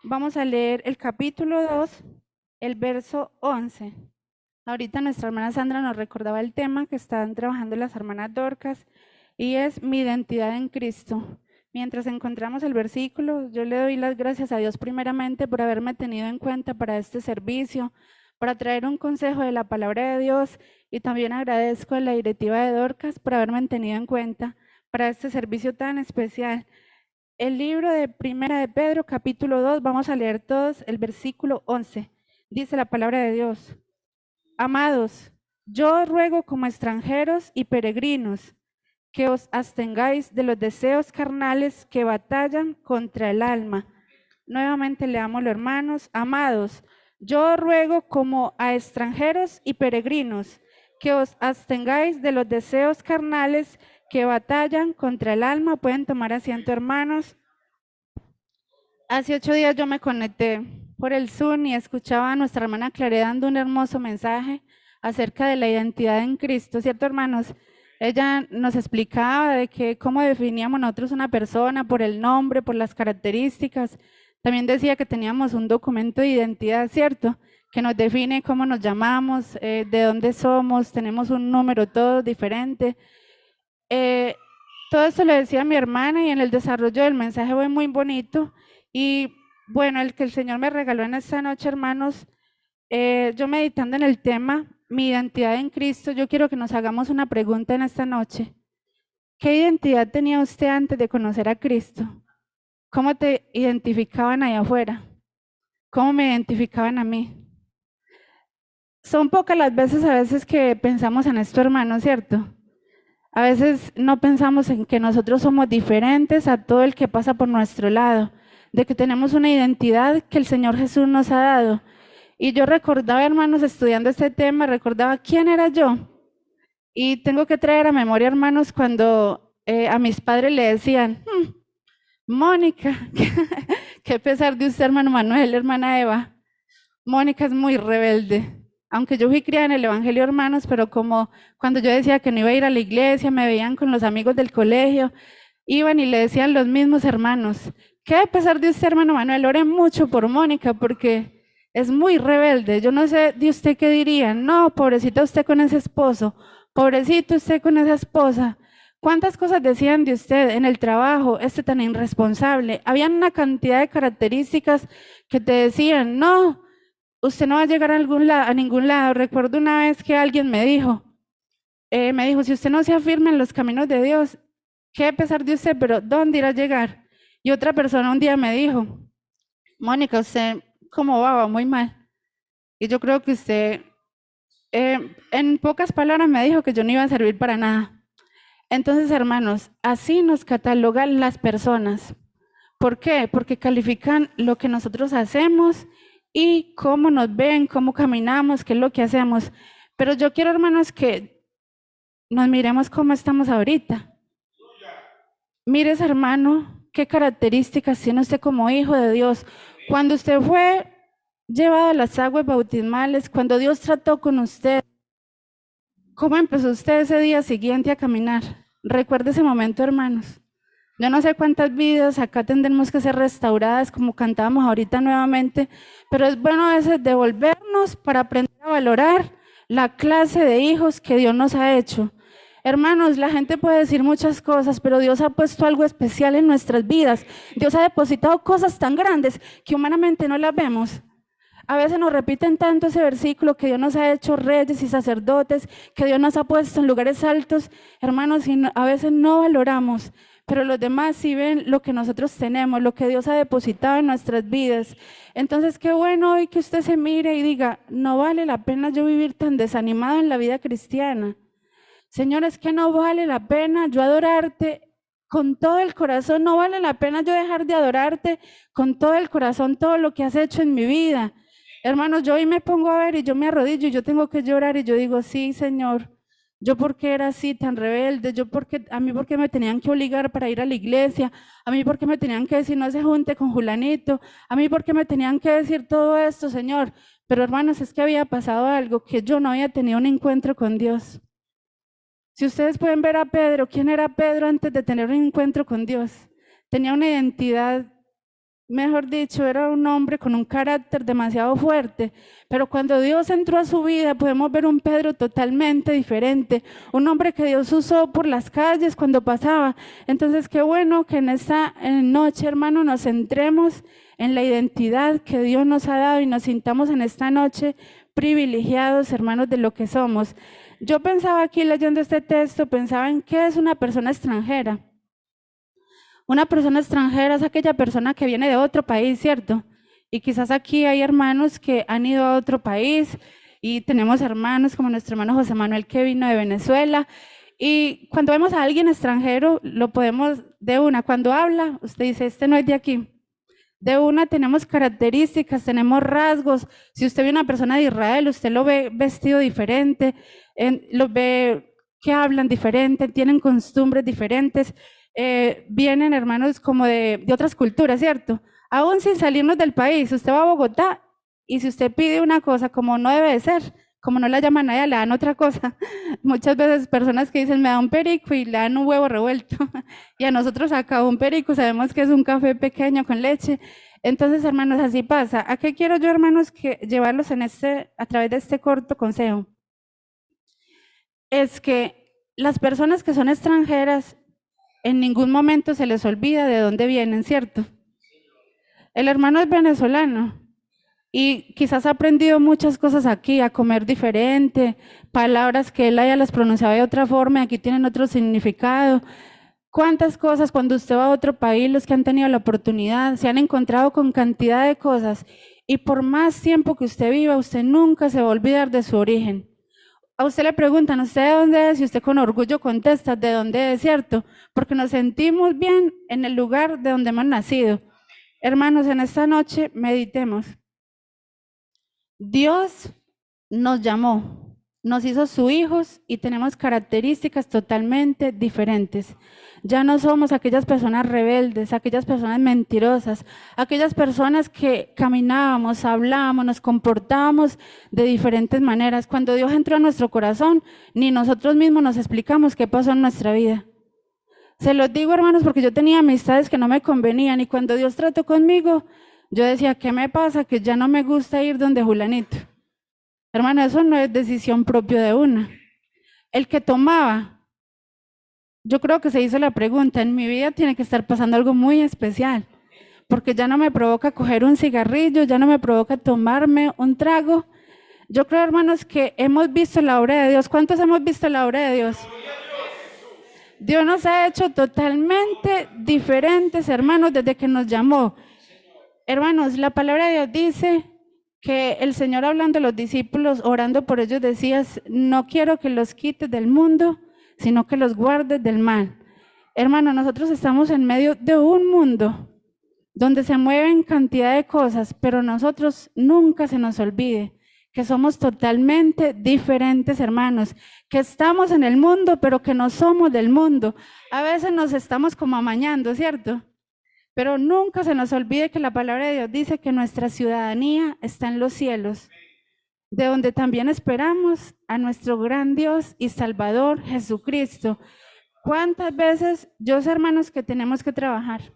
Vamos a leer el capítulo 2, el verso 11. Ahorita nuestra hermana Sandra nos recordaba el tema que están trabajando las hermanas Dorcas y es mi identidad en Cristo. Mientras encontramos el versículo, yo le doy las gracias a Dios primeramente por haberme tenido en cuenta para este servicio, para traer un consejo de la palabra de Dios, y también agradezco a la directiva de Dorcas por haberme tenido en cuenta para este servicio tan especial. El libro de Primera de Pedro, capítulo 2, vamos a leer todos el versículo 11. Dice la palabra de Dios: Amados, yo ruego como extranjeros y peregrinos que os abstengáis de los deseos carnales que batallan contra el alma. Nuevamente leámoslo, hermanos. Amados, yo ruego como a extranjeros y peregrinos que os abstengáis de los deseos carnales que batallan contra el alma. Pueden tomar asiento, hermanos. Hace 8 días yo me conecté por el Zoom y escuchaba a nuestra hermana Clare dando un hermoso mensaje acerca de la identidad en Cristo, ¿cierto, hermanos? Ella nos explicaba de que cómo definíamos nosotros una persona por el nombre, por las características. También decía que teníamos un documento de identidad, ¿cierto? Que nos define cómo nos llamamos, de dónde somos, tenemos un número todo diferente. Todo esto le decía a mi hermana y en el desarrollo del mensaje fue muy bonito. Y bueno, el que el Señor me regaló en esta noche, hermanos, yo meditando en el tema, mi identidad en Cristo, yo quiero que nos hagamos una pregunta en esta noche. ¿Qué identidad tenía usted antes de conocer a Cristo? ¿Cómo te identificaban allá afuera? ¿Cómo me identificaban a mí? Son pocas las veces a veces que pensamos en esto, hermanos, ¿cierto? A veces no pensamos en que nosotros somos diferentes a todo el que pasa por nuestro lado, de que tenemos una identidad que el Señor Jesús nos ha dado. Y yo recordaba, hermanos, estudiando este tema, recordaba quién era yo. Y tengo que traer a memoria, hermanos, cuando a mis padres le decían, Mónica, qué pesar de usted, hermano Manuel, hermana Eva. Mónica es muy rebelde. Aunque yo fui criada en el Evangelio, hermanos, pero como cuando yo decía que no iba a ir a la iglesia, me veían con los amigos del colegio, iban y le decían los mismos hermanos, qué a pesar de usted, hermano Manuel, ore mucho por Mónica, porque es muy rebelde. Yo no sé de usted qué dirían, no, pobrecita usted con ese esposo, pobrecito usted con esa esposa. ¿Cuántas cosas decían de usted en el trabajo, este tan irresponsable? Habían una cantidad de características que te decían, no, usted no va a llegar a ningún lado. Recuerdo una vez que alguien me dijo, si usted no se afirma en los caminos de Dios, qué a pesar de usted, pero ¿dónde irá a llegar? Y otra persona un día me dijo, Mónica, usted cómo va muy mal. Y yo creo que usted, en pocas palabras me dijo que yo no iba a servir para nada. Entonces, hermanos, así nos catalogan las personas. ¿Por qué? Porque califican lo que nosotros hacemos y cómo nos ven, cómo caminamos, qué es lo que hacemos. Pero yo quiero, hermanos, que nos miremos cómo estamos ahorita. Mires, hermano, qué características tiene usted como hijo de Dios. Cuando usted fue llevado a las aguas bautismales, cuando Dios trató con usted, ¿cómo empezó usted ese día siguiente a caminar? Recuerde ese momento, hermanos. Yo no sé cuántas vidas acá tendremos que ser restauradas, como cantábamos ahorita nuevamente, pero es bueno a veces devolvernos para aprender a valorar la clase de hijos que Dios nos ha hecho. Hermanos, la gente puede decir muchas cosas, pero Dios ha puesto algo especial en nuestras vidas. Dios ha depositado cosas tan grandes que humanamente no las vemos. A veces nos repiten tanto ese versículo que Dios nos ha hecho reyes y sacerdotes, que Dios nos ha puesto en lugares altos, hermanos, y a veces no valoramos, pero los demás sí ven lo que nosotros tenemos, lo que Dios ha depositado en nuestras vidas. Entonces, qué bueno hoy que usted se mire y diga, no vale la pena yo vivir tan desanimado en la vida cristiana. Señor, es que no vale la pena yo adorarte con todo el corazón, no vale la pena yo dejar de adorarte con todo el corazón, todo lo que has hecho en mi vida. Hermanos, yo hoy me pongo a ver y yo me arrodillo y yo tengo que llorar y yo digo, sí, Señor, yo por qué era así tan rebelde, a mí por qué me tenían que obligar para ir a la iglesia, a mí por qué me tenían que decir no se junte con Julanito, a mí por qué me tenían que decir todo esto, Señor. Pero hermanos, es que había pasado algo, que yo no había tenido un encuentro con Dios. Si ustedes pueden ver a Pedro, ¿quién era Pedro antes de tener un encuentro con Dios? Tenía una identidad mejor dicho, era un hombre con un carácter demasiado fuerte, pero cuando Dios entró a su vida podemos ver un Pedro totalmente diferente, un hombre que Dios usó por las calles cuando pasaba. Entonces, qué bueno que en esta noche, hermano, nos centremos en la identidad que Dios nos ha dado y nos sintamos en esta noche privilegiados, hermanos, de lo que somos. Yo pensaba aquí leyendo este texto, pensaba en qué es una persona extranjera. Una persona extranjera es aquella persona que viene de otro país, ¿cierto? Y quizás aquí hay hermanos que han ido a otro país y tenemos hermanos como nuestro hermano José Manuel que vino de Venezuela. Y cuando vemos a alguien extranjero, lo podemos de una, cuando habla, usted dice, este no es de aquí. De una tenemos características, tenemos rasgos. Si usted ve una persona de Israel, usted lo ve vestido diferente, lo ve que hablan diferente, tienen costumbres diferentes, vienen hermanos como de otras culturas, ¿cierto? Aún sin salirnos del país, usted va a Bogotá y si usted pide una cosa como no debe de ser, como no la llaman a ella, le dan otra cosa. Muchas veces personas que dicen me da un perico y le dan un huevo revuelto y a nosotros acá un perico sabemos que es un café pequeño con leche. Entonces, hermanos, así pasa. ¿A qué quiero yo, hermanos, que llevarlos a través de este corto consejo? Es que las personas que son extranjeras en ningún momento se les olvida de dónde vienen, ¿cierto? El hermano es venezolano y quizás ha aprendido muchas cosas aquí, a comer diferente, palabras que él haya las pronunciado de otra forma y aquí tienen otro significado. ¿Cuántas cosas cuando usted va a otro país, los que han tenido la oportunidad, se han encontrado con cantidad de cosas y por más tiempo que usted viva, usted nunca se va a olvidar de su origen? A usted le preguntan, ¿usted de dónde es? Y usted con orgullo contesta, ¿de dónde es? ¿Cierto? Porque nos sentimos bien en el lugar de donde hemos nacido. Hermanos, en esta noche meditemos. Dios nos llamó, nos hizo sus hijos y tenemos características totalmente diferentes. Ya no somos aquellas personas rebeldes, aquellas personas mentirosas, aquellas personas que caminábamos, hablábamos, nos comportábamos de diferentes maneras. Cuando Dios entró a nuestro corazón, ni nosotros mismos nos explicamos qué pasó en nuestra vida. Se los digo, hermanos, porque yo tenía amistades que no me convenían y cuando Dios trató conmigo, yo decía, ¿qué me pasa? Que ya no me gusta ir donde Julanito. Hermano, eso no es decisión propia de una. El que tomaba, yo creo que se hizo la pregunta, en mi vida tiene que estar pasando algo muy especial, porque ya no me provoca coger un cigarrillo, ya no me provoca tomarme un trago. Yo creo, hermanos, que hemos visto la obra de Dios. ¿Cuántos hemos visto la obra de Dios? Dios nos ha hecho totalmente diferentes, hermanos, desde que nos llamó. Hermanos, la palabra de Dios dice que el Señor hablando a los discípulos, orando por ellos, decía, no quiero que los quites del mundo, sino que los guardes del mal. Hermano, nosotros estamos en medio de un mundo donde se mueven cantidad de cosas, pero nosotros nunca se nos olvide que somos totalmente diferentes, hermanos, que estamos en el mundo, pero que no somos del mundo. A veces nos estamos como amañando, ¿cierto? Pero nunca se nos olvide que la palabra de Dios dice que nuestra ciudadanía está en los cielos, de donde también esperamos a nuestro gran Dios y Salvador Jesucristo. ¿Cuántas veces, yo sé, hermanos, que tenemos que trabajar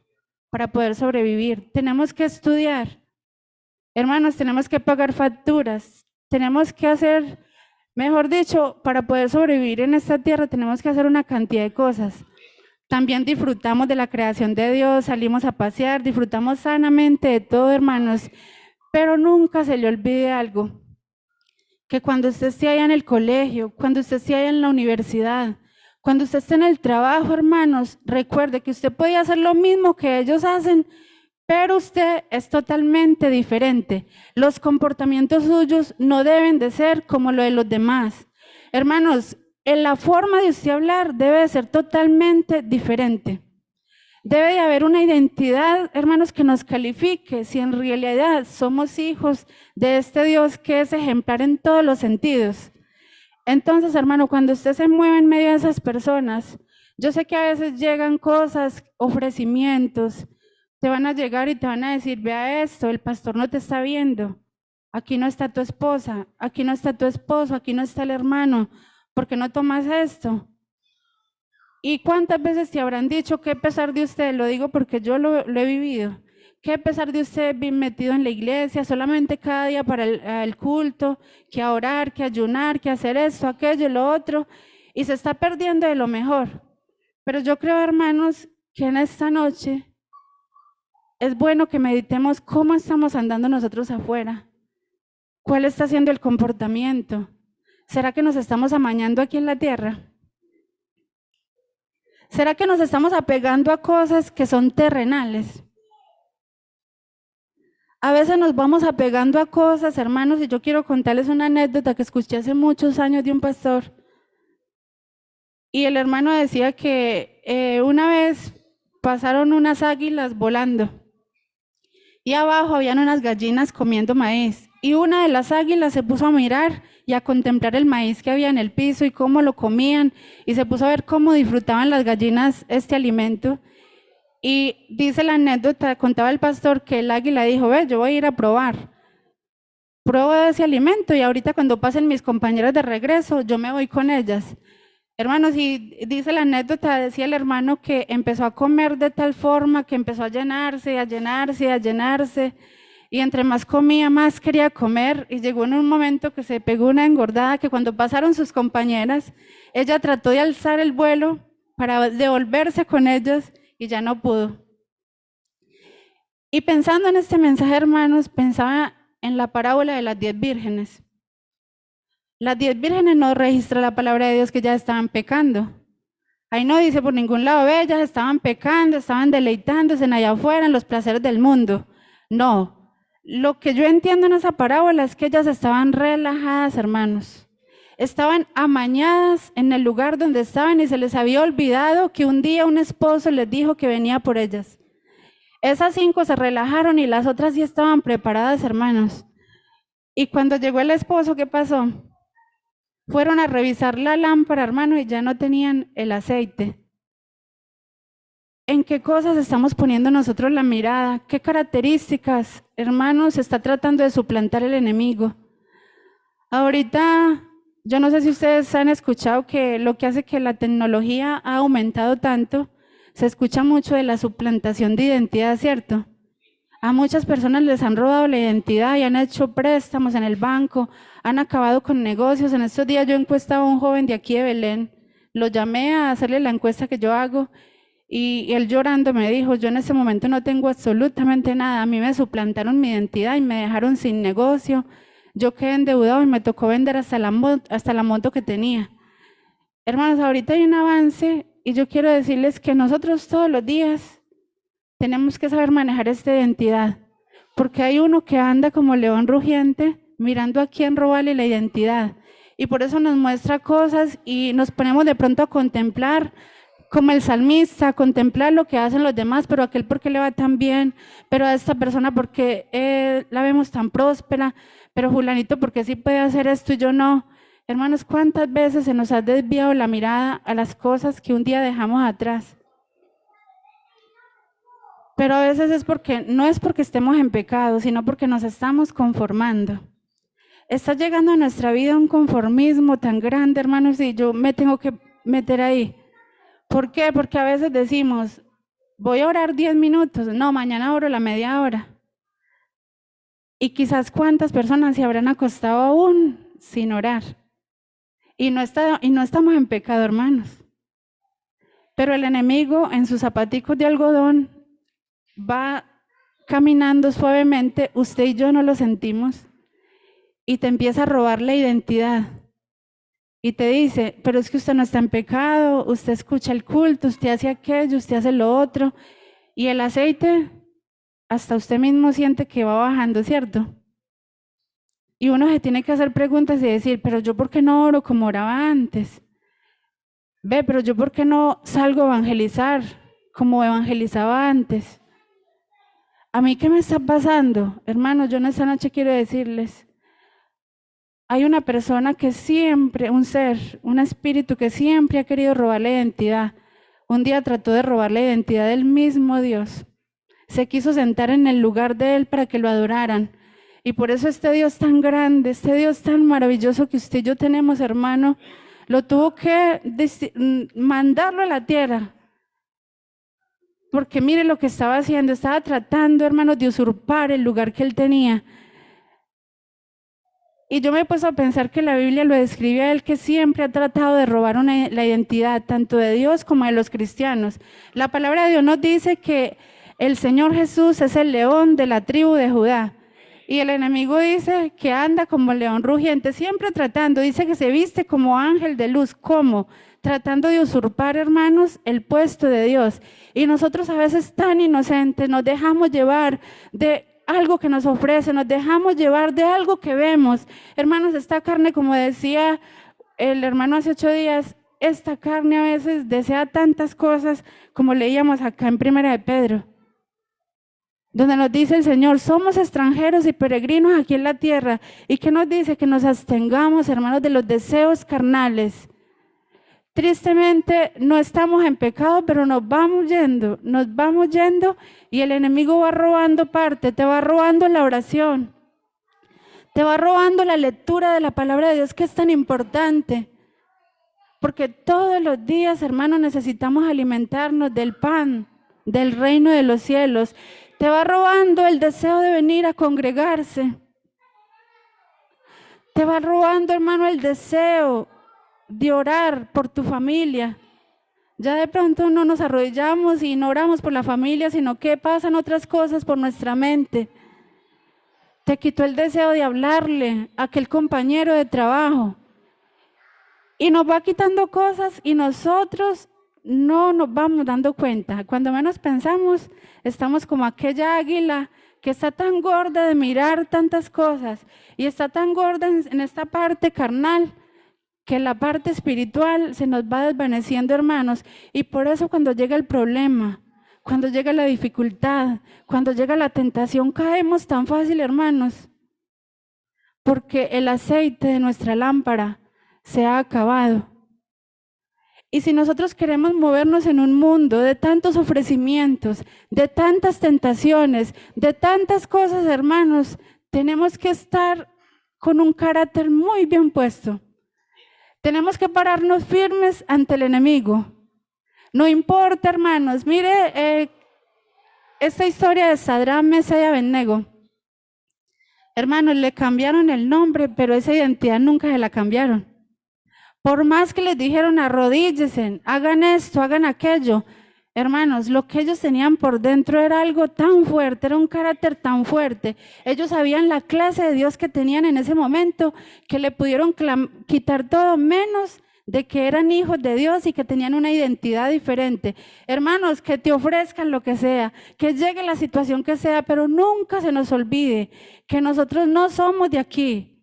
para poder sobrevivir? Tenemos que estudiar. Hermanos, tenemos que pagar facturas. Tenemos que hacer, mejor dicho, para poder sobrevivir en esta tierra, tenemos que hacer una cantidad de cosas. También disfrutamos de la creación de Dios, salimos a pasear, disfrutamos sanamente de todo, hermanos, pero nunca se le olvide algo, que cuando usted esté allá en el colegio, cuando usted esté allá en la universidad, cuando usted esté en el trabajo, hermanos, recuerde que usted puede hacer lo mismo que ellos hacen, pero usted es totalmente diferente. Los comportamientos suyos no deben de ser como lo de los demás. Hermanos, en la forma de usted hablar debe de ser totalmente diferente. Debe de haber una identidad, hermanos, que nos califique si en realidad somos hijos de este Dios que es ejemplar en todos los sentidos. Entonces, hermano, cuando usted se mueve en medio de esas personas, yo sé que a veces llegan cosas, ofrecimientos, te van a llegar y te van a decir, vea esto, el pastor no te está viendo, aquí no está tu esposa, aquí no está tu esposo, aquí no está el hermano, ¿por qué no tomas esto? ¿Y cuántas veces te habrán dicho que a pesar de usted, lo digo porque yo lo he vivido, qué pesar de usted bien metido en la iglesia, solamente cada día para el culto, que a orar, que a ayunar, que a hacer esto, aquello, lo otro, y se está perdiendo de lo mejor. Pero yo creo, hermanos, que en esta noche es bueno que meditemos cómo estamos andando nosotros afuera, cuál está siendo el comportamiento. ¿Será que nos estamos amañando aquí en la tierra? ¿Será que nos estamos apegando a cosas que son terrenales? A veces nos vamos apegando a cosas, hermanos, y yo quiero contarles una anécdota que escuché hace muchos años de un pastor. Y el hermano decía que una vez pasaron unas águilas volando y abajo habían unas gallinas comiendo maíz. Y una de las águilas se puso a mirar y a contemplar el maíz que había en el piso y cómo lo comían, y se puso a ver cómo disfrutaban las gallinas este alimento. Y dice la anécdota, contaba el pastor, que el águila dijo: ve, yo voy a ir a probar. Pruebo ese alimento y ahorita cuando pasen mis compañeras de regreso, yo me voy con ellas. Hermanos, y dice la anécdota, decía el hermano que empezó a comer de tal forma que empezó a llenarse, a llenarse, a llenarse. Y entre más comía, más quería comer. Y llegó en un momento que se pegó una engordada que cuando pasaron sus compañeras, ella trató de alzar el vuelo para devolverse con ellos y ya no pudo. Y pensando en este mensaje, hermanos, pensaba en la parábola de las 10 vírgenes. Las 10 vírgenes no registra la palabra de Dios que ya estaban pecando. Ahí no dice por ningún lado, ve, ellas estaban pecando, estaban deleitándose en allá afuera en los placeres del mundo. No, lo que yo entiendo en esa parábola es que ellas estaban relajadas, hermanos. Estaban amañadas en el lugar donde estaban y se les había olvidado que un día un esposo les dijo que venía por ellas. Esas 5 se relajaron y las otras sí estaban preparadas, hermanos. Y cuando llegó el esposo, ¿qué pasó? Fueron a revisar la lámpara, hermano, y ya no tenían el aceite. ¿En qué cosas estamos poniendo nosotros la mirada? ¿Qué características, hermanos, está tratando de suplantar el enemigo? Ahorita, yo no sé si ustedes han escuchado que lo que hace que la tecnología ha aumentado tanto, se escucha mucho de la suplantación de identidad, ¿cierto? A muchas personas les han robado la identidad y han hecho préstamos en el banco, han acabado con negocios. En estos días yo encuestaba a un joven de aquí de Belén, lo llamé a hacerle la encuesta que yo hago y él llorando me dijo: yo en este momento no tengo absolutamente nada, a mí me suplantaron mi identidad y me dejaron sin negocio, yo quedé endeudado y me tocó vender hasta la moto que tenía. Hermanos, ahorita hay un avance y yo quiero decirles que nosotros todos los días tenemos que saber manejar esta identidad, porque hay uno que anda como león rugiente mirando a quién robarle la identidad, y por eso nos muestra cosas y nos ponemos de pronto a contemplar, como el salmista, a contemplar lo que hacen los demás, pero aquel por qué le va tan bien, pero a esta persona porque la vemos tan próspera, pero fulanito porque sí puede hacer esto y yo no. Hermanos, ¿cuántas veces se nos ha desviado la mirada a las cosas que un día dejamos atrás? Pero a veces no es porque estemos en pecado, sino porque nos estamos conformando. Está llegando a nuestra vida un conformismo tan grande, hermanos, y yo me tengo que meter ahí. ¿Por qué? Porque a veces decimos, voy a orar 10 minutos, no, mañana oro la media hora. Y quizás cuántas personas se habrán acostado aún sin orar. Y no estamos en pecado, hermanos. Pero el enemigo en sus zapaticos de algodón va caminando suavemente, usted y yo no lo sentimos, y te empieza a robar la identidad. Y te dice, pero es que usted no está en pecado, usted escucha el culto, usted hace aquello, usted hace lo otro. Y el aceite, hasta usted mismo siente que va bajando, ¿cierto? Y uno se tiene que hacer preguntas y decir, pero yo ¿por qué no oro como oraba antes? Ve, pero yo ¿por qué no salgo a evangelizar como evangelizaba antes? ¿A mí qué me está pasando? Hermanos, yo en esta noche quiero decirles, hay una persona que siempre, un ser, un espíritu que siempre ha querido robar la identidad. Un día trató de robar la identidad del mismo Dios. Se quiso sentar en el lugar de Él para que lo adoraran. Y por eso este Dios tan grande, este Dios tan maravilloso que usted y yo tenemos, hermano, lo tuvo que mandarlo a la tierra porque mire lo que estaba haciendo, estaba tratando, hermanos, de usurpar el lugar que él tenía. Y yo me he puesto a pensar que la Biblia lo describe a él, que siempre ha tratado de robar la identidad tanto de Dios como de los cristianos. La palabra de Dios nos dice que el Señor Jesús es el león de la tribu de Judá. Y el enemigo dice que anda como león rugiente, siempre tratando, dice que se viste como ángel de luz. ¿Cómo? Tratando de usurpar, hermanos, el puesto de Dios. Y nosotros a veces tan inocentes nos dejamos llevar de algo que nos ofrece, nos dejamos llevar de algo que vemos. Hermanos, esta carne, como decía el hermano hace 8 días, esta carne a veces desea tantas cosas, como leíamos acá en Primera de Pedro, donde nos dice el Señor, somos extranjeros y peregrinos aquí en la tierra. ¿Y qué nos dice? Que nos abstengamos, hermanos, de los deseos carnales. Tristemente no estamos en pecado, pero nos vamos yendo y el enemigo va robando parte, te va robando la oración, te va robando la lectura de la palabra de Dios, que es tan importante, porque todos los días, hermanos, necesitamos alimentarnos del pan del reino de los cielos. Te va robando el deseo de venir a congregarse, te va robando, hermano, el deseo de orar por tu familia. Ya de pronto no nos arrodillamos y no oramos por la familia, sino que pasan otras cosas por nuestra mente. Te quitó el deseo de hablarle a aquel compañero de trabajo. Y nos va quitando cosas y nosotros no nos vamos dando cuenta. Cuando menos pensamos, estamos como aquella águila que está tan gorda de mirar tantas cosas y está tan gorda en esta parte carnal, que la parte espiritual se nos va desvaneciendo, hermanos. Y por eso cuando llega el problema, cuando llega la dificultad, cuando llega la tentación, caemos tan fácil, hermanos, porque el aceite de nuestra lámpara se ha acabado. Y si nosotros queremos movernos en un mundo de tantos ofrecimientos, de tantas tentaciones, de tantas cosas, hermanos, tenemos que estar con un carácter muy bien puesto. Tenemos que pararnos firmes ante el enemigo. No importa, hermanos. Mire esta historia de Sadrach, Mesach y Abednego. Hermanos, le cambiaron el nombre, pero esa identidad nunca se la cambiaron. Por más que les dijeron arrodíllense, hagan esto, hagan aquello. Hermanos, lo que ellos tenían por dentro era algo tan fuerte, era un carácter tan fuerte. Ellos sabían la clase de Dios que tenían en ese momento, que le pudieron quitar todo menos de que eran hijos de Dios y que tenían una identidad diferente. Hermanos, que te ofrezcan lo que sea, que llegue la situación que sea, pero nunca se nos olvide que nosotros no somos de aquí.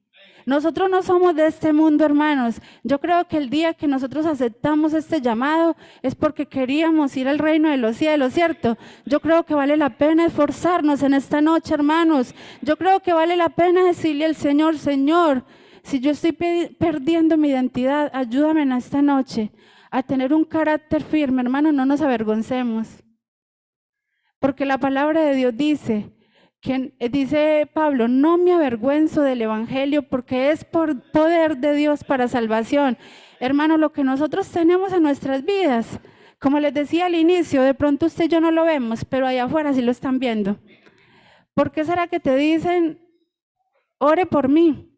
Nosotros no somos de este mundo, hermanos. Yo creo que el día que nosotros aceptamos este llamado es porque queríamos ir al reino de los cielos, ¿cierto? Yo creo que vale la pena esforzarnos en esta noche, hermanos. Yo creo que vale la pena decirle al Señor, Señor, si yo estoy perdiendo mi identidad, ayúdame en esta noche a tener un carácter firme, hermanos, no nos avergoncemos. Porque la palabra de Dios dice Pablo, no me avergüenzo del evangelio porque es por poder de Dios para salvación. Hermano, lo que nosotros tenemos en nuestras vidas, como les decía al inicio, de pronto usted y yo no lo vemos, pero allá afuera sí lo están viendo. ¿Por qué será que te dicen, ore por mí?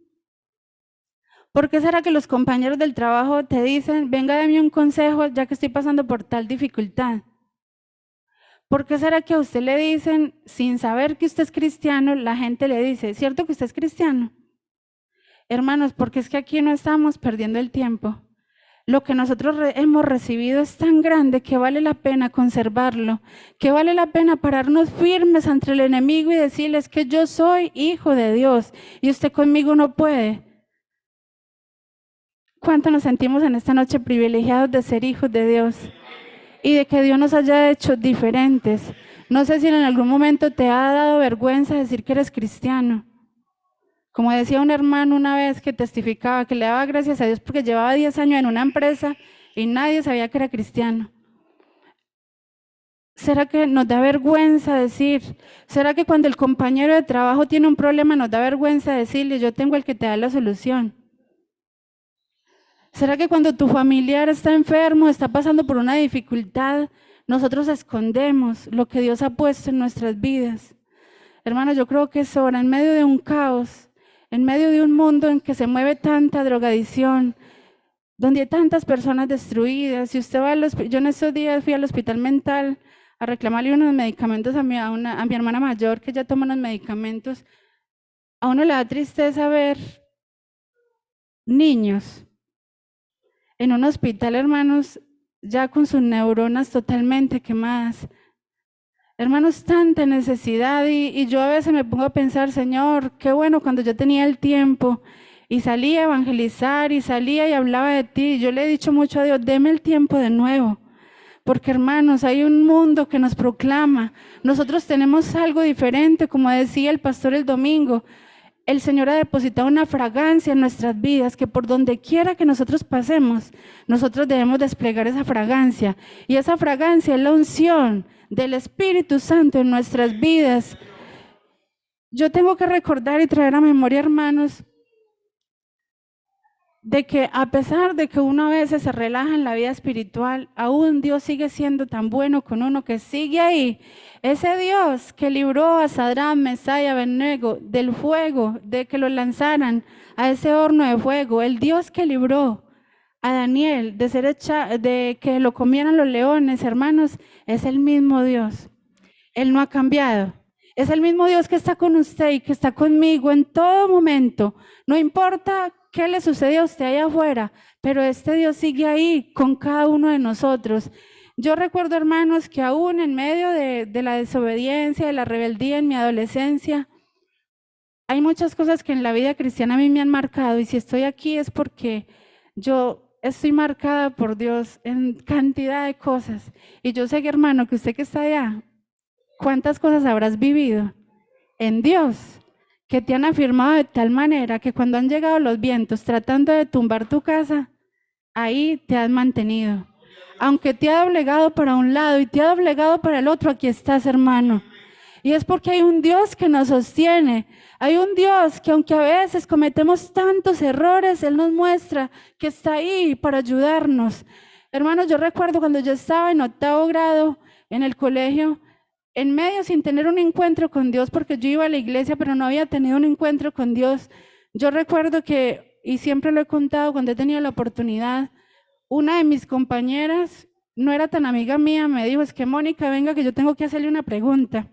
¿Por qué será que los compañeros del trabajo te dicen, venga, deme un consejo ya que estoy pasando por tal dificultad? ¿Por qué será que a usted le dicen, sin saber que usted es cristiano, la gente le dice, ¿cierto que usted es cristiano? Hermanos, porque es que aquí no estamos perdiendo el tiempo. Lo que nosotros hemos recibido es tan grande que vale la pena conservarlo, que vale la pena pararnos firmes ante el enemigo y decirles que yo soy hijo de Dios y usted conmigo no puede. ¿Cuánto nos sentimos en esta noche privilegiados de ser hijos de Dios? Y de que Dios nos haya hecho diferentes. No sé si en algún momento te ha dado vergüenza decir que eres cristiano. Como decía un hermano una vez que testificaba, que le daba gracias a Dios porque llevaba 10 años en una empresa y nadie sabía que era cristiano. ¿Será que nos da vergüenza decir? ¿Será que cuando el compañero de trabajo tiene un problema nos da vergüenza decirle, yo tengo el que te da la solución? ¿Será que cuando tu familiar está enfermo, está pasando por una dificultad, nosotros escondemos lo que Dios ha puesto en nuestras vidas. Hermanos, yo creo que es hora, en medio de un caos, en medio de un mundo en que se mueve tanta drogadicción, donde hay tantas personas destruidas. Si usted va al hospital, yo en estos días fui al hospital mental a reclamarle unos medicamentos a mi hermana mayor, que ya toma unos medicamentos. A uno le da tristeza ver niños en un hospital, hermanos, ya con sus neuronas totalmente quemadas. Hermanos, tanta necesidad, y yo a veces me pongo a pensar, Señor, qué bueno cuando yo tenía el tiempo y salía a evangelizar y salía y hablaba de ti. Yo le he dicho mucho a Dios, deme el tiempo de nuevo, porque hermanos, hay un mundo que nos proclama. Nosotros tenemos algo diferente, como decía el pastor el domingo. El Señor ha depositado una fragancia en nuestras vidas, que por donde quiera que nosotros pasemos, nosotros debemos desplegar esa fragancia. Y esa fragancia es la unción del Espíritu Santo en nuestras vidas. Yo tengo que recordar y traer a memoria, hermanos, de que a pesar de que uno a veces se relaja en la vida espiritual, aún Dios sigue siendo tan bueno con uno, que sigue ahí. Ese Dios que libró a Sadrach, Mesach y Abednego del fuego, de que lo lanzaran a ese horno de fuego, el Dios que libró a Daniel de que lo comieran los leones, hermanos, es el mismo Dios. Él no ha cambiado. Es el mismo Dios que está con usted y que está conmigo en todo momento. No importa qué le sucede a usted allá afuera, pero este Dios sigue ahí con cada uno de nosotros. Yo recuerdo, hermanos, que aún en medio de la desobediencia, de la rebeldía en mi adolescencia, hay muchas cosas que en la vida cristiana a mí me han marcado, y si estoy aquí es porque yo estoy marcada por Dios en cantidad de cosas. Y yo sé, hermano, que usted que está allá, ¿cuántas cosas habrás vivido en Dios que te han afirmado de tal manera que cuando han llegado los vientos tratando de tumbar tu casa, ahí te has mantenido? Aunque te ha doblegado para un lado y te ha doblegado para el otro, aquí estás, hermano. Y es porque hay un Dios que nos sostiene. Hay un Dios que, aunque a veces cometemos tantos errores, Él nos muestra que está ahí para ayudarnos. Hermanos, yo recuerdo cuando yo estaba en 8º grado en el colegio, en medio sin tener un encuentro con Dios, porque yo iba a la iglesia, pero no había tenido un encuentro con Dios. Yo recuerdo que, y siempre lo he contado cuando he tenido la oportunidad, una de mis compañeras, no era tan amiga mía, me dijo, es que Mónica, venga que yo tengo que hacerle una pregunta.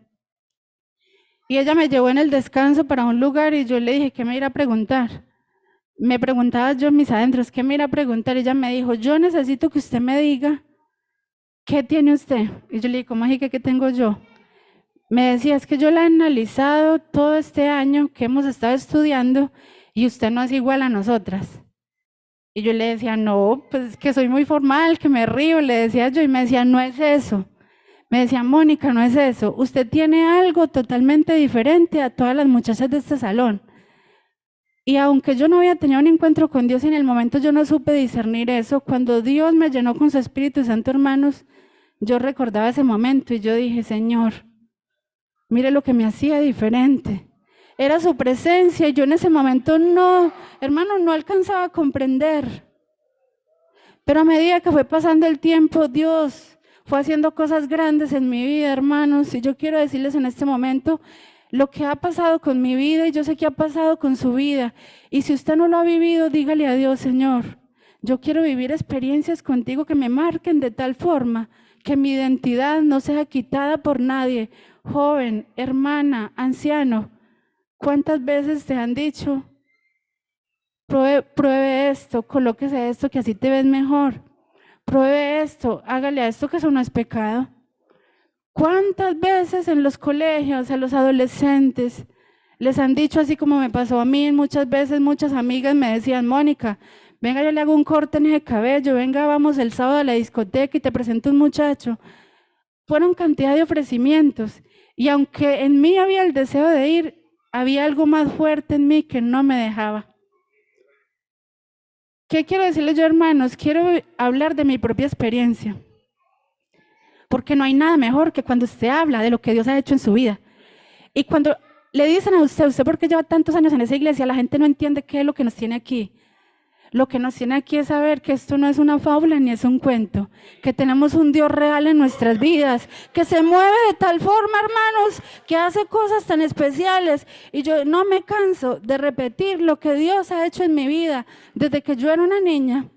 Y ella me llevó en el descanso para un lugar y yo le dije, ¿qué me irá a preguntar? Me preguntaba yo en mis adentros, ¿qué me irá a preguntar? Y ella me dijo, yo necesito que usted me diga, ¿qué tiene usted? Y yo le dije, ¿cómo así que qué tengo yo? Me decía, es que yo la he analizado todo este año que hemos estado estudiando y usted no es igual a nosotras. Y yo le decía, no, pues que soy muy formal, que me río, le decía yo, y me decía, no es eso. Me decía, Mónica, no es eso. Usted tiene algo totalmente diferente a todas las muchachas de este salón. Y aunque yo no había tenido un encuentro con Dios en el momento, yo no supe discernir eso. Cuando Dios me llenó con su Espíritu Santo, hermanos, yo recordaba ese momento y yo dije, Señor, mire lo que me hacía diferente. Era su presencia y yo en ese momento no, hermano, no alcanzaba a comprender. Pero a medida que fue pasando el tiempo, Dios fue haciendo cosas grandes en mi vida, hermanos. Y yo quiero decirles en este momento lo que ha pasado con mi vida, y yo sé que ha pasado con su vida. Y si usted no lo ha vivido, dígale a Dios, Señor, yo quiero vivir experiencias contigo que me marquen de tal forma que mi identidad no sea quitada por nadie. Joven, hermana, anciano, ¿cuántas veces te han dicho, pruebe esto, colóquese esto, que así te ves mejor? Pruebe esto, hágale a esto, que eso no es pecado. ¿Cuántas veces en los colegios a los adolescentes les han dicho, así como me pasó a mí? Muchas veces muchas amigas me decían, Mónica, venga, yo le hago un corte en ese cabello, venga, vamos el sábado a la discoteca y te presento un muchacho. Fueron cantidad de ofrecimientos, y aunque en mí había el deseo de ir, había algo más fuerte en mí que no me dejaba. ¿Qué quiero decirles yo, hermanos? Quiero hablar de mi propia experiencia, porque no hay nada mejor que cuando usted habla de lo que Dios ha hecho en su vida. Y cuando le dicen a usted, ¿por qué lleva tantos años en esa iglesia? La gente no entiende qué es lo que nos tiene aquí. Lo que nos tiene aquí es saber que esto no es una fábula ni es un cuento, que tenemos un Dios real en nuestras vidas, que se mueve de tal forma, hermanos, que hace cosas tan especiales. Y yo no me canso de repetir lo que Dios ha hecho en mi vida desde que yo era una niña.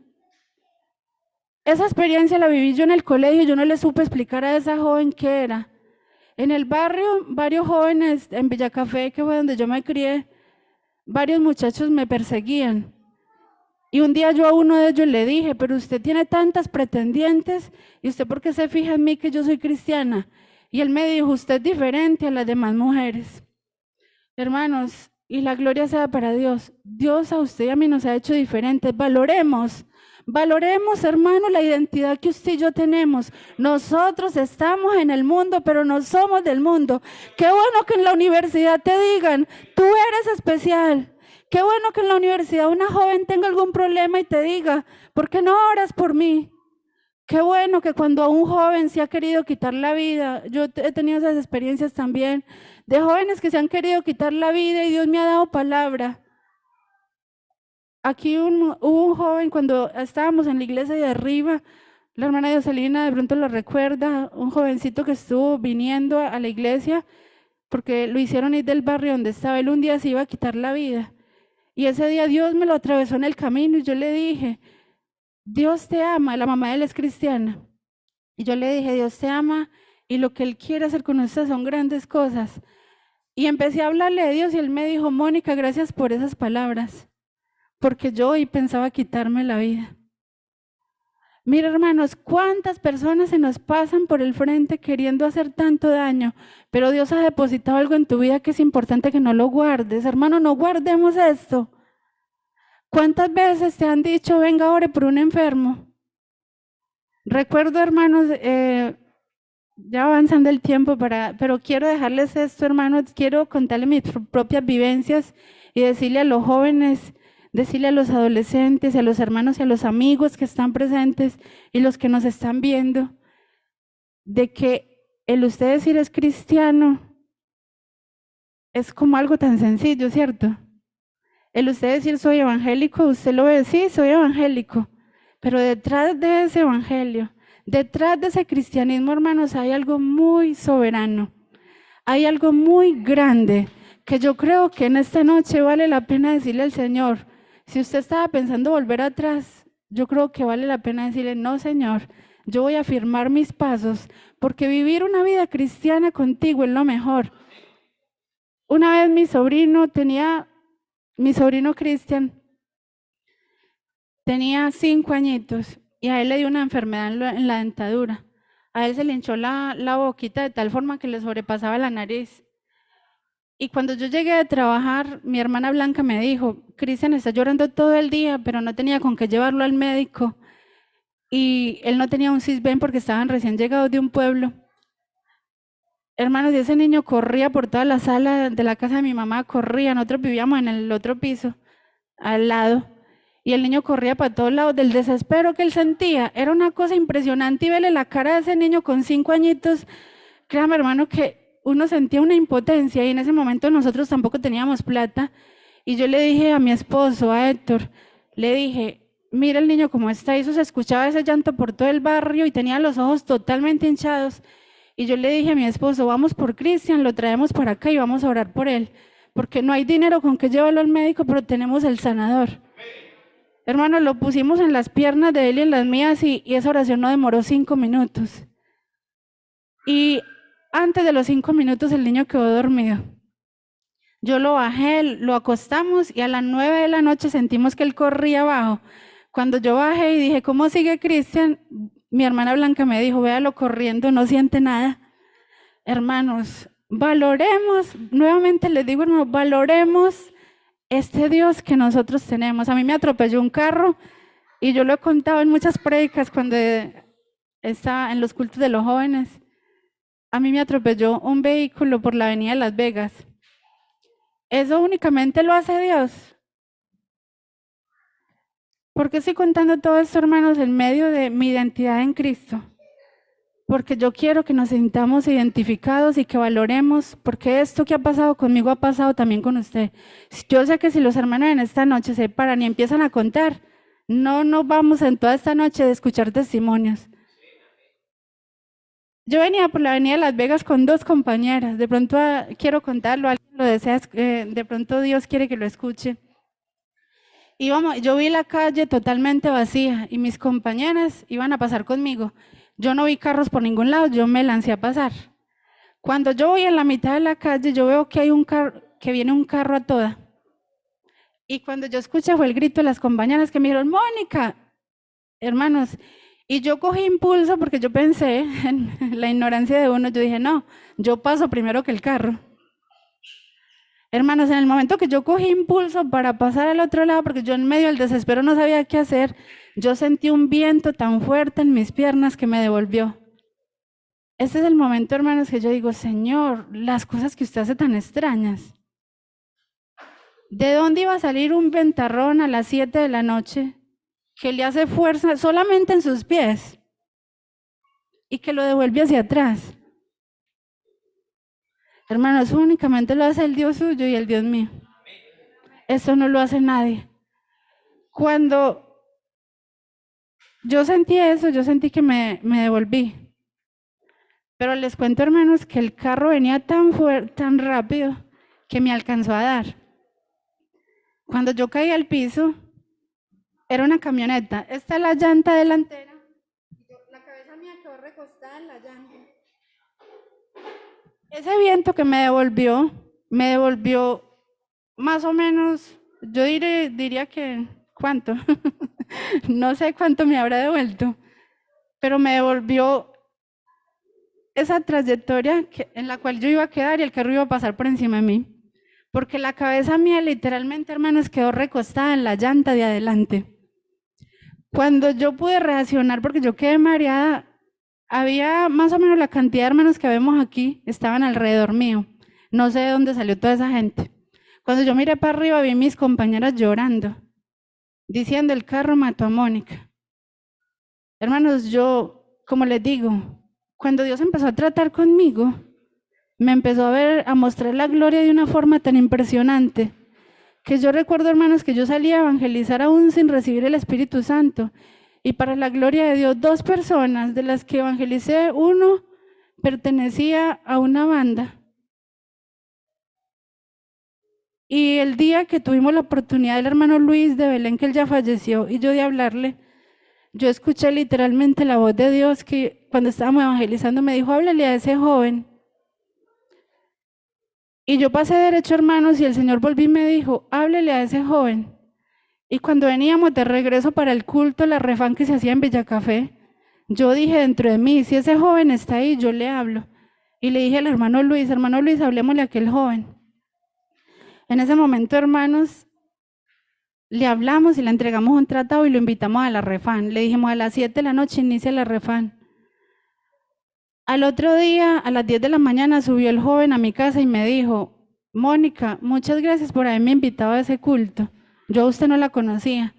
Esa experiencia la viví yo en el colegio, yo no le supe explicar a esa joven qué era. En el barrio, varios jóvenes en Villacafé, que fue donde yo me crié, varios muchachos me perseguían. Y un día yo a uno de ellos le dije, pero usted tiene tantas pretendientes, ¿y usted por qué se fija en mí que yo soy cristiana? Y él me dijo, usted es diferente a las demás mujeres. Hermanos, y la gloria sea para Dios. Dios a usted y a mí nos ha hecho diferentes. Valoremos, hermano, la identidad que usted y yo tenemos. Nosotros estamos en el mundo, pero no somos del mundo. Qué bueno que en la universidad te digan, tú eres especial. Qué bueno que en la universidad una joven tenga algún problema y te diga, ¿por qué no oras por mí? Qué bueno que cuando a un joven se ha querido quitar la vida, yo he tenido esas experiencias también, de jóvenes que se han querido quitar la vida y Dios me ha dado palabra. Aquí hubo un joven cuando estábamos en la iglesia de arriba, la hermana Yoselina de pronto lo recuerda, un jovencito que estuvo viniendo a la iglesia porque lo hicieron ir del barrio donde estaba, él un día se iba a quitar la vida. Y ese día Dios me lo atravesó en el camino y yo le dije, Dios te ama, la mamá de él es cristiana. Y yo le dije, Dios te ama y lo que Él quiere hacer con usted son grandes cosas. Y empecé a hablarle de Dios y Él me dijo, Mónica, gracias por esas palabras, porque yo hoy pensaba quitarme la vida. Mira, hermanos, cuántas personas se nos pasan por el frente queriendo hacer tanto daño, pero Dios ha depositado algo en tu vida que es importante que no lo guardes. Hermano, no guardemos esto. ¿Cuántas veces te han dicho, venga, ore por un enfermo? Recuerdo, hermanos, ya avanzando el tiempo, pero quiero dejarles esto, hermanos, quiero contarles mis propias vivencias y decirle a los jóvenes, decirle a los adolescentes, a los hermanos y a los amigos que están presentes y los que nos están viendo, de que el usted decir es cristiano es como algo tan sencillo, ¿cierto? El usted decir soy evangélico, usted lo ve, sí, soy evangélico, pero detrás de ese evangelio, detrás de ese cristianismo, hermanos, hay algo muy soberano, hay algo muy grande, que yo creo que en esta noche vale la pena decirle al Señor, si usted estaba pensando volver atrás, yo creo que vale la pena decirle, no, Señor, yo voy a afirmar mis pasos, porque vivir una vida cristiana contigo es lo mejor. Una vez mi sobrino Cristian, tenía 5 añitos y a él le dio una enfermedad en la dentadura. A él se le hinchó la boquita de tal forma que le sobrepasaba la nariz. Y cuando yo llegué a trabajar, mi hermana Blanca me dijo, Cristian está llorando todo el día, pero no tenía con qué llevarlo al médico. Y él no tenía un Sisbén porque estaban recién llegados de un pueblo. Hermanos, y ese niño corría por toda la sala de la casa de mi mamá, corría, nosotros vivíamos en el otro piso, al lado. Y el niño corría para todos lados del desespero que él sentía. Era una cosa impresionante y verle la cara de ese niño con 5 añitos. Créame, hermano, que uno sentía una impotencia y en ese momento nosotros tampoco teníamos plata. Y yo le dije a mi esposo, a Héctor, le dije, mira el niño cómo está. Y eso se escuchaba ese llanto por todo el barrio y tenía los ojos totalmente hinchados. Y yo le dije a mi esposo, vamos por Cristian, lo traemos para acá y vamos a orar por él. Porque no hay dinero con que llevarlo al médico, pero tenemos el sanador. Hermano, lo pusimos en las piernas de él y en las mías y esa oración no demoró 5 minutos. Y antes de los 5 minutos el niño quedó dormido. Yo lo bajé, lo acostamos y a las 9 de la noche sentimos que él corría abajo. Cuando yo bajé y dije, ¿cómo sigue Cristian? Mi hermana Blanca me dijo, véalo corriendo, no siente nada. Hermanos, valoremos, nuevamente les digo, hermanos, valoremos este Dios que nosotros tenemos. A mí me atropelló un carro y yo lo he contado en muchas prédicas cuando estaba en los cultos de los jóvenes. A mí me atropelló un vehículo por la avenida de Las Vegas. ¿Eso únicamente lo hace Dios? ¿Por qué estoy contando todo esto, hermanos, en medio de mi identidad en Cristo? Porque yo quiero que nos sintamos identificados y que valoremos, porque esto que ha pasado conmigo ha pasado también con usted. Yo sé que si los hermanos en esta noche se paran y empiezan a contar, No nos vamos en toda esta noche de escuchar testimonios. Yo venía por la avenida Las Vegas con dos compañeras. De pronto quiero contarlo, alguien lo desea, de pronto Dios quiere que lo escuche. Yo vi la calle totalmente vacía y mis compañeras iban a pasar conmigo. Yo no vi carros por ningún lado, yo me lancé a pasar. Cuando yo voy en la mitad de la calle, yo veo que hay que viene un carro a toda. Y cuando yo escuché fue el grito de las compañeras que me dijeron, Mónica, hermanos, y yo cogí impulso porque yo pensé en la ignorancia de uno, yo dije, no, yo paso primero que el carro. Hermanos, en el momento que yo cogí impulso para pasar al otro lado, porque yo en medio del desespero no sabía qué hacer, yo sentí un viento tan fuerte en mis piernas que me devolvió. Este es el momento, hermanos, que yo digo, Señor, las cosas que usted hace tan extrañas. ¿De dónde iba a salir un ventarrón a las 7 de la noche que le hace fuerza solamente en sus pies y que lo devuelve hacia atrás? Hermanos, únicamente lo hace el Dios suyo y el Dios mío. Eso no lo hace nadie. Cuando yo sentí eso, yo sentí que me devolví. Pero les cuento, hermanos, que el carro venía tan fuerte, tan rápido, que me alcanzó a dar. Cuando yo caí al piso, era una camioneta. Esta es la llanta delantera. La cabeza mía quedó recostada en la llanta. Ese viento que me devolvió más o menos, yo diría que, ¿cuánto? No sé cuánto me habrá devuelto, pero me devolvió esa trayectoria en la cual yo iba a quedar y el carro iba a pasar por encima de mí. Porque la cabeza mía literalmente, hermanos, quedó recostada en la llanta de adelante. Cuando yo pude reaccionar, porque yo quedé mareada, había más o menos la cantidad de hermanos que vemos aquí, estaban alrededor mío. No sé de dónde salió toda esa gente. Cuando yo miré para arriba, vi a mis compañeras llorando, diciendo, el carro mató a Mónica. Hermanos, yo, como les digo, cuando Dios empezó a tratar conmigo, me empezó a mostrar la gloria de una forma tan impresionante, que yo recuerdo, hermanos, que yo salía a evangelizar aún sin recibir el Espíritu Santo, y para la gloria de Dios, dos personas de las que evangelicé, uno pertenecía a una banda, y el día que tuvimos la oportunidad del hermano Luis de Belén, que él ya falleció, y yo de hablarle, yo escuché literalmente la voz de Dios que cuando estábamos evangelizando me dijo, háblale a ese joven. Y yo pasé derecho, hermanos, y el Señor volvió y me dijo, háblele a ese joven. Y cuando veníamos de regreso para el culto, la refán que se hacía en Villacafé, yo dije dentro de mí, si ese joven está ahí, yo le hablo. Y le dije al hermano Luis, hablemosle a aquel joven. En ese momento, hermanos, le hablamos y le entregamos un tratado y lo invitamos a la refán. Le dijimos, a las 7 de la noche inicia la refán. Al otro día, a las 10 de la mañana, subió el joven a mi casa y me dijo, Mónica, muchas gracias por haberme invitado a ese culto. Yo a usted no la conocía,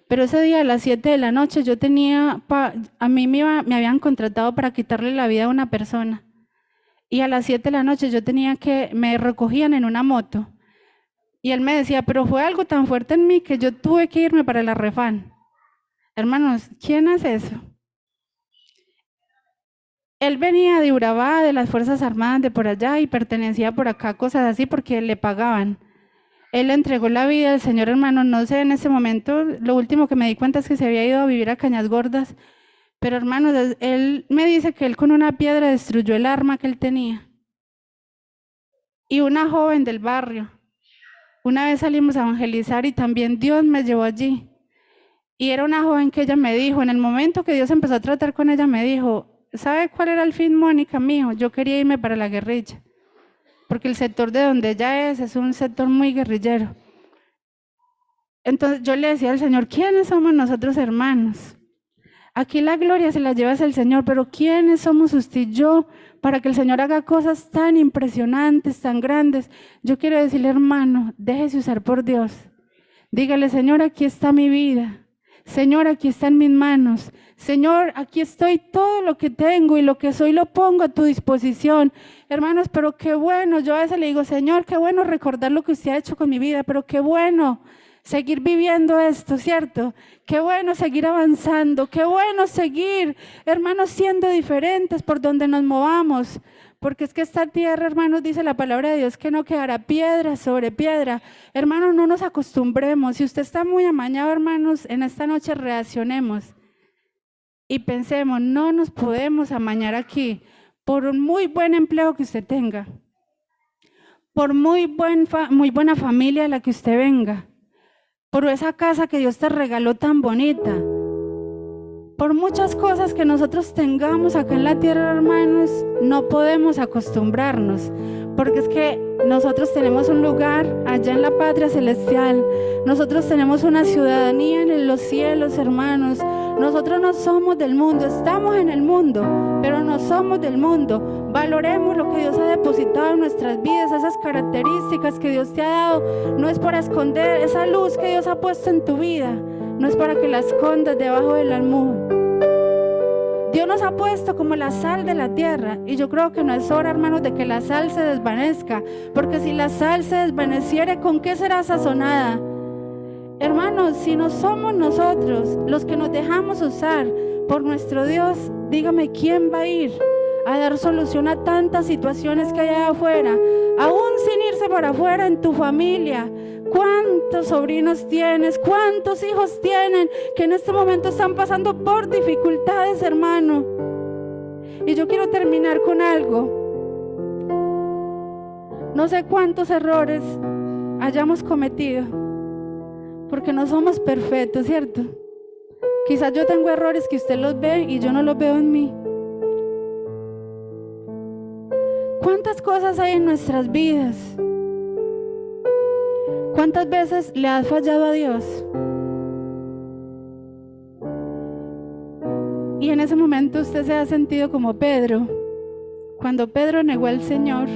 pero ese día a las 7 de la noche yo tenía, a mí me habían contratado para quitarle la vida a una persona. Y a las 7 de la noche me recogían en una moto. Y él me decía, pero fue algo tan fuerte en mí que yo tuve que irme para la refán. Hermanos, ¿quién hace eso? Él venía de Urabá, de las Fuerzas Armadas de por allá, y pertenecía por acá, cosas así, porque le pagaban. Él le entregó la vida al Señor, hermano, no sé, en ese momento, lo último que me di cuenta es que se había ido a vivir a Cañas Gordas, pero hermanos, él me dice que él con una piedra destruyó el arma que él tenía. Y una joven del barrio, una vez salimos a evangelizar y también Dios me llevó allí. Y era una joven que ella me dijo, en el momento que Dios empezó a tratar con ella, me dijo, ¿sabe cuál era el fin, Mónica, mío? Yo quería irme para la guerrilla, porque el sector de donde ella es un sector muy guerrillero. Entonces yo le decía al Señor, ¿quiénes somos nosotros, hermanos? Aquí la gloria se la lleva hacia el Señor, pero ¿quiénes somos usted y yo para que el Señor haga cosas tan impresionantes, tan grandes? Yo quiero decirle, hermano, déjese usar por Dios. Dígale, Señor, aquí está mi vida. Señor, aquí están mis manos. Señor, aquí estoy, todo lo que tengo y lo que soy lo pongo a tu disposición. Hermanos, pero qué bueno, yo a veces le digo, Señor, qué bueno recordar lo que usted ha hecho con mi vida, pero qué bueno, seguir viviendo esto, ¿cierto? Qué bueno seguir avanzando, qué bueno seguir, hermanos, siendo diferentes por donde nos movamos. Porque es que esta tierra, hermanos, dice la palabra de Dios que no quedará piedra sobre piedra. Hermanos, no nos acostumbremos. Si usted está muy amañado, hermanos, en esta noche reaccionemos y pensemos, no nos podemos amañar aquí por un muy buen empleo que usted tenga, por muy buena familia a la que usted venga, por esa casa que Dios te regaló tan bonita, por muchas cosas que nosotros tengamos acá en la tierra, hermanos, no podemos acostumbrarnos, porque es que nosotros tenemos un lugar allá en la patria celestial, nosotros tenemos una ciudadanía en los cielos, hermanos. Nosotros no somos del mundo, estamos en el mundo, pero no somos del mundo. Valoremos lo que Dios ha depositado en nuestras vidas, esas características que Dios te ha dado. No es para esconder esa luz que Dios ha puesto en tu vida, no es para que la escondas debajo del almud. Dios nos ha puesto como la sal de la tierra, y yo creo que no es hora, hermanos, de que la sal se desvanezca, porque si la sal se desvaneciere, ¿con qué será sazonada? Hermanos, si no somos nosotros los que nos dejamos usar por nuestro Dios, dígame, ¿quién va a ir a dar solución a tantas situaciones que hay allá afuera? Aún sin irse para afuera, en tu familia, ¿cuántos sobrinos tienes? ¿Cuántos hijos tienen que en este momento están pasando por dificultades, hermano? Y yo quiero terminar con algo. No sé cuántos errores hayamos cometido, porque no somos perfectos, ¿cierto? Quizás yo tengo errores que usted los ve y yo no los veo en mí. ¿Cuántas cosas hay en nuestras vidas? ¿Cuántas veces le has fallado a Dios? Y en ese momento usted se ha sentido como Pedro. Cuando Pedro negó al Señor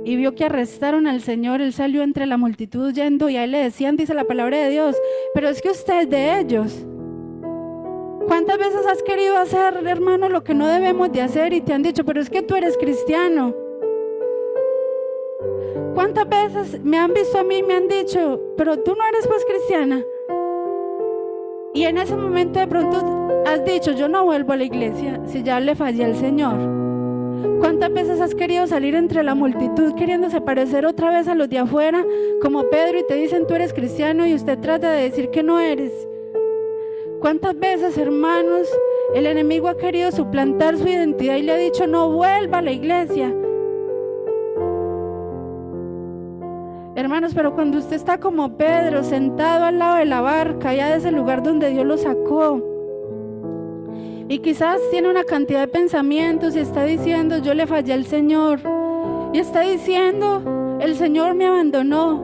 y vio que arrestaron al Señor, él salió entre la multitud yendo y a él le decían, dice la palabra de Dios, pero es que usted es de ellos. ¿Cuántas veces has querido hacer, hermano, lo que no debemos de hacer y te han dicho, pero es que tú eres cristiano? ¿Cuántas veces me han visto a mí y me han dicho, pero tú no eres pues cristiana? Y en ese momento de pronto has dicho, yo no vuelvo a la iglesia si ya le fallé al Señor. ¿Cuántas veces has querido salir entre la multitud queriéndose parecer otra vez a los de afuera, como Pedro, y te dicen tú eres cristiano y usted trata de decir que no eres? ¿Cuántas veces, hermanos, el enemigo ha querido suplantar su identidad y le ha dicho no vuelva a la iglesia? Hermanos, pero cuando usted está como Pedro, sentado al lado de la barca, ya de ese lugar donde Dios lo sacó, y quizás tiene una cantidad de pensamientos y está diciendo, yo le fallé al Señor, y está diciendo, el Señor me abandonó.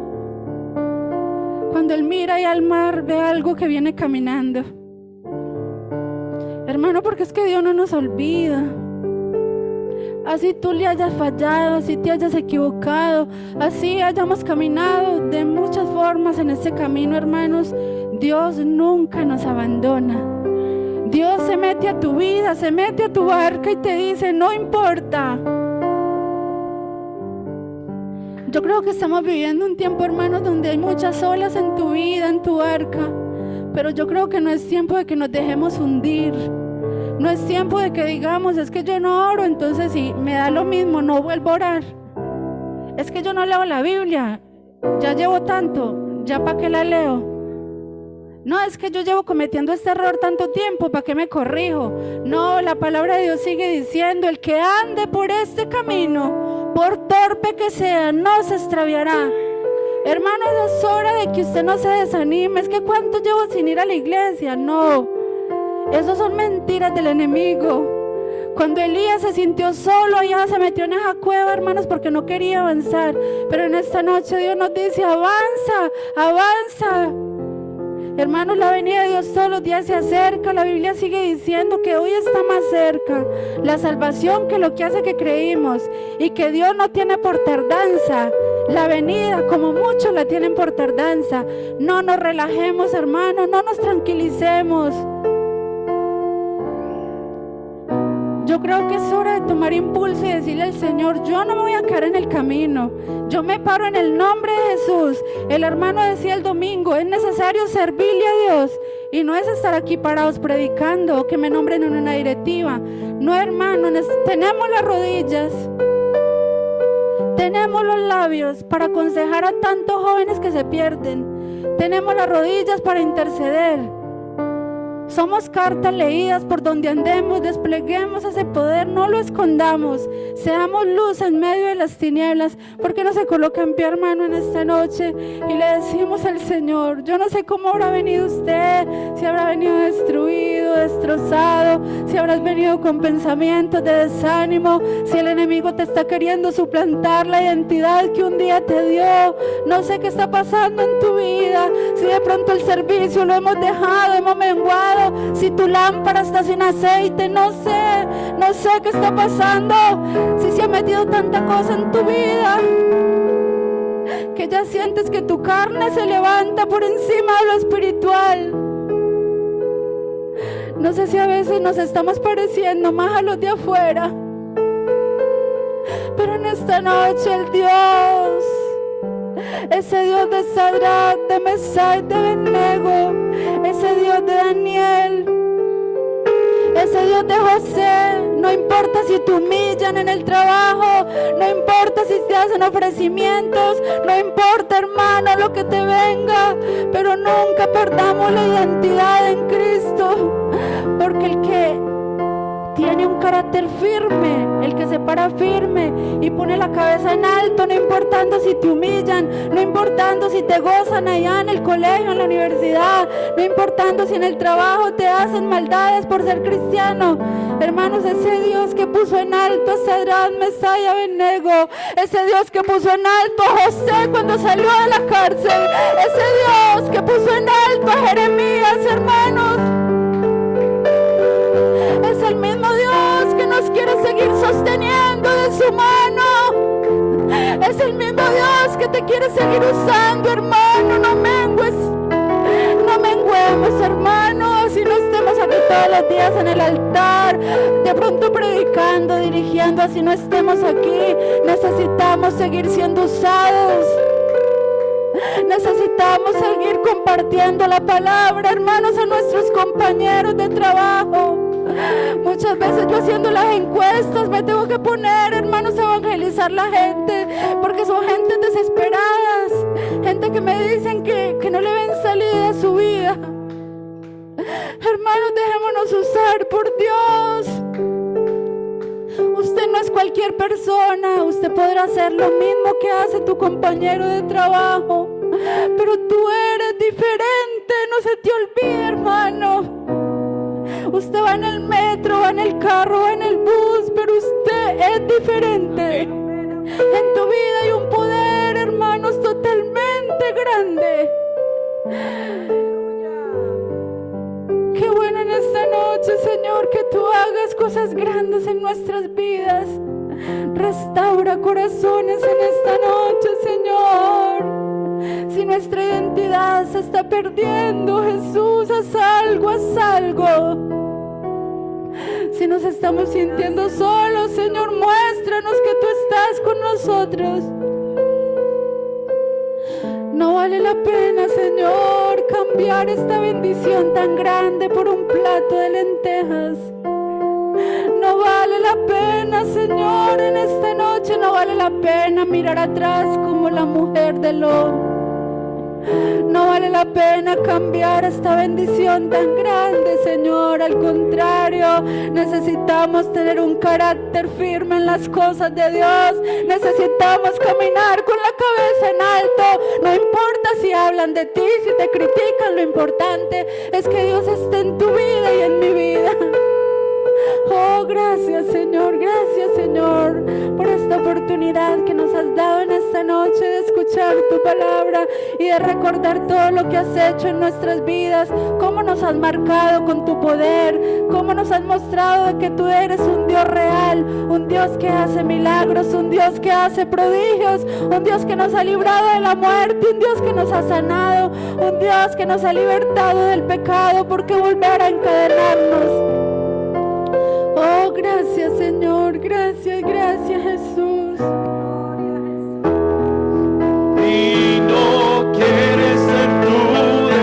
Cuando él mira ahí al mar, ve algo que viene caminando. Hermano, porque es que Dios no nos olvida. Así tú le hayas fallado, así te hayas equivocado, así hayamos caminado de muchas formas en este camino, hermanos, Dios nunca nos abandona. Dios se mete a tu vida, se mete a tu barca y te dice, no importa. Yo creo que estamos viviendo un tiempo, hermanos, donde hay muchas olas en tu vida, en tu barca, pero yo creo que no es tiempo de que nos dejemos hundir. No es tiempo de que digamos, es que yo no oro, entonces si me da lo mismo, no vuelvo a orar. Es que yo no leo la Biblia, ya llevo tanto, ya para qué la leo. No, es que yo llevo cometiendo este error tanto tiempo, ¿para qué me corrijo? No, la palabra de Dios sigue diciendo, el que ande por este camino, por torpe que sea, no se extraviará. Hermanos, es hora de que usted no se desanime. Es que ¿cuánto llevo sin ir a la iglesia? No. Esas son mentiras del enemigo. Cuando Elías se sintió solo, allá se metió en esa cueva, hermanos, porque no quería avanzar. Pero en esta noche Dios nos dice, avanza, avanza. Hermanos, la venida de Dios todos los días se acerca. La Biblia sigue diciendo que hoy está más cerca la salvación que lo que hace que creímos, y que Dios no tiene por tardanza la venida, como muchos la tienen por tardanza. No nos relajemos, hermanos, no nos tranquilicemos. Yo creo que es hora de tomar impulso y decirle al Señor, yo no me voy a quedar en el camino, yo me paro en el nombre de Jesús. El hermano decía el domingo, es necesario servirle a Dios y no es estar aquí parados predicando o que me nombren en una directiva. No, hermano, tenemos las rodillas, tenemos los labios para aconsejar a tantos jóvenes que se pierden, tenemos las rodillas para interceder. Somos cartas leídas por donde andemos, despleguemos ese poder, no lo escondamos, seamos luz en medio de las tinieblas. ¿Por qué no se coloca en pie, hermano, en esta noche y le decimos al Señor? Yo no sé cómo habrá venido usted, si habrá venido destruido, destrozado, si habrás venido con pensamientos de desánimo, si el enemigo te está queriendo suplantar la identidad que un día te dio. No sé qué está pasando en tu vida, si de pronto el servicio lo hemos dejado, hemos menguado, si tu lámpara está sin aceite, no sé qué está pasando, si se ha metido tanta cosa en tu vida que ya sientes que tu carne se levanta por encima de lo espiritual. No sé si a veces nos estamos pareciendo más a los de afuera, pero en esta noche el Dios, ese Dios de Sadrach, de Mesach, de Abednego, ese Dios de Daniel, ese Dios de José, no importa si te humillan en el trabajo, no importa si te hacen ofrecimientos, no importa, hermano, lo que te venga, pero nunca perdamos la identidad en Cristo, porque el que tiene un carácter firme, el que se para firme y pone la cabeza en alto, no importando si te humillan, no importando si te gozan allá en el colegio, en la universidad, no importando si en el trabajo te hacen maldades por ser cristiano. Hermanos, ese Dios que puso en alto a Sadrach, Mesach y Abednego, ese Dios que puso en alto a José cuando salió de la cárcel, ese Dios que puso en alto a Jeremías, hermanos, es el mismo Dios que nos quiere seguir sosteniendo de su mano. Es el mismo Dios que te quiere seguir usando, hermano. No menguemos, hermano. Así no estemos aquí todos los días en el altar, de pronto predicando, dirigiendo, así no estemos aquí. Necesitamos seguir siendo usados. Necesitamos seguir compartiendo la palabra, hermanos, a nuestros compañeros de trabajo. Muchas veces yo haciendo las encuestas me tengo que poner, hermanos, a evangelizar la gente, porque son gentes desesperadas, gente que me dicen que no le ven salida a su vida. Hermanos, dejémonos usar por Dios. Usted no es cualquier persona, usted podrá hacer lo mismo que hace tu compañero de trabajo, pero tú eres diferente, no se te olvide, hermano. Usted va en el metro, va en el carro, va en el bus, pero usted es diferente. En tu vida hay un poder, hermanos, totalmente grande. Qué bueno en esta noche, Señor, que tú hagas cosas grandes en nuestras vidas. Restaura corazones en esta noche, Señor. Si nuestra identidad se está perdiendo, Jesús, haz algo, haz algo. Si nos estamos sintiendo solos, Señor, muéstranos que tú estás con nosotros. No vale la pena, Señor, cambiar esta bendición tan grande por un plato de lentejas. No vale la pena, Señor, en esta noche no vale la pena mirar atrás como la mujer de Lot. No vale la pena cambiar esta bendición tan grande, Señor. Al contrario, necesitamos tener un carácter firme en las cosas de Dios. Necesitamos caminar con la cabeza en alto. No importa si hablan de ti, si te critican, lo importante es que Dios esté en tu vida y en mi vida. Oh, gracias, Señor, por esta oportunidad que nos has dado en esta noche de escuchar tu palabra y de recordar todo lo que has hecho en nuestras vidas, cómo nos has marcado con tu poder, cómo nos has mostrado de que tú eres un Dios real, un Dios que hace milagros, un Dios que hace prodigios, un Dios que nos ha librado de la muerte, un Dios que nos ha sanado, un Dios que nos ha libertado del pecado, porque volver a encadenar